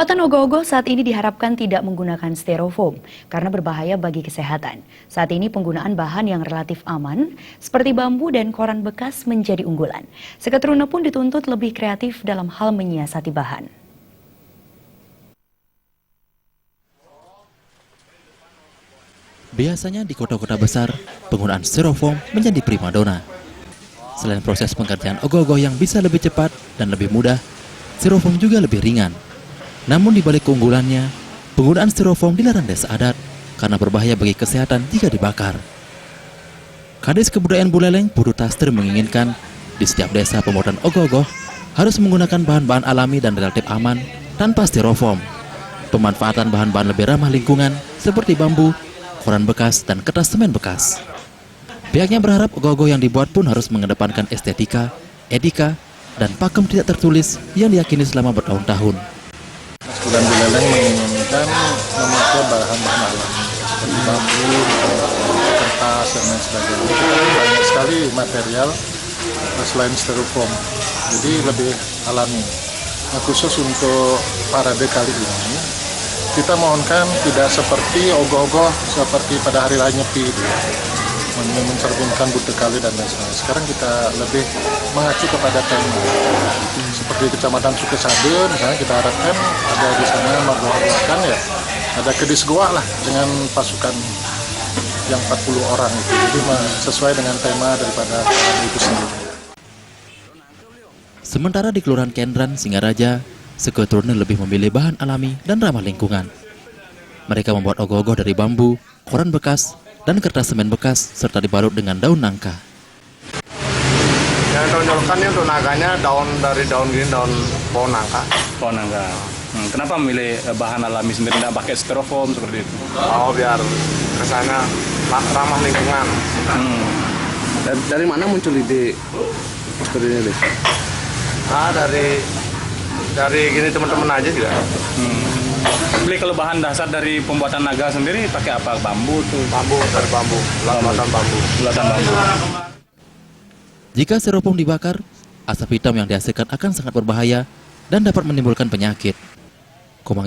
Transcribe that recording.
Pembuatan ogoh-ogoh saat ini diharapkan tidak menggunakan styrofoam karena berbahaya bagi kesehatan. Saat ini penggunaan bahan yang relatif aman seperti bambu dan koran bekas menjadi unggulan. Seketruna pun dituntut lebih kreatif dalam hal menyiasati bahan. Biasanya di kota-kota besar, penggunaan styrofoam menjadi primadona. Selain proses pengerjaan ogoh-ogoh yang bisa lebih cepat dan lebih mudah, styrofoam juga lebih ringan. Namun di balik keunggulannya, penggunaan styrofoam dilarang desa adat karena berbahaya bagi kesehatan jika dibakar. Kadis Kebudayaan Buleleng, Putu Taster menginginkan di setiap desa pembuatan ogoh-ogoh harus menggunakan bahan-bahan alami dan relatif aman tanpa styrofoam. Pemanfaatan bahan-bahan lebih ramah lingkungan seperti bambu, koran bekas, dan kertas semen bekas. Pihaknya berharap ogoh-ogoh yang dibuat pun harus mengedepankan estetika, etika, dan pakem tidak tertulis yang diyakini selama bertahun-tahun. Kebudayaan Buleleng menginginkan memakai bahan-bahan alami seperti bambu, kertas, dan lain sebagainya. Kita banyak sekali material selain styrofoam, jadi lebih alami. Nah, khusus untuk parade kali ini, kita mohonkan tidak seperti ogoh-ogoh seperti pada hari raya Nyepi, mencerminkan budaya kali dan lain sebagainya. Sekarang kita lebih mengacu kepada tema. Seperti Kecamatan Sukesade, misalnya kita harapkan ada di sana membawakan ya, ada kedis goa lah dengan pasukan yang 40 orang itu. Jadi sesuai dengan tema daripada parade itu sendiri. Sementara di Kelurahan Kendran, Singaraja, Seketruna lebih memilih bahan alami dan ramah lingkungan. Mereka membuat ogoh-ogoh dari bambu, koran bekas, dan kertas semen bekas serta dibalut dengan daun nangka. Yang tonjolkan ini untuk naganya dari daun gini, daun pohon nangka. Pohon nangka. Kenapa memilih bahan alami sendiri, tidak pakai styrofoam seperti itu? Oh, biar kesannya ramah lingkungan. Dari mana muncul ide seperti ini? Dari gini teman-teman aja juga. Beli kalau bahan dasar dari pembuatan naga sendiri pakai apa? Bambu tuh? Dari bambu, bulatan bambu. Bulatan bambu. Jika styrofoam dibakar, asap hitam yang dihasilkan akan sangat berbahaya dan dapat menimbulkan penyakit. Komang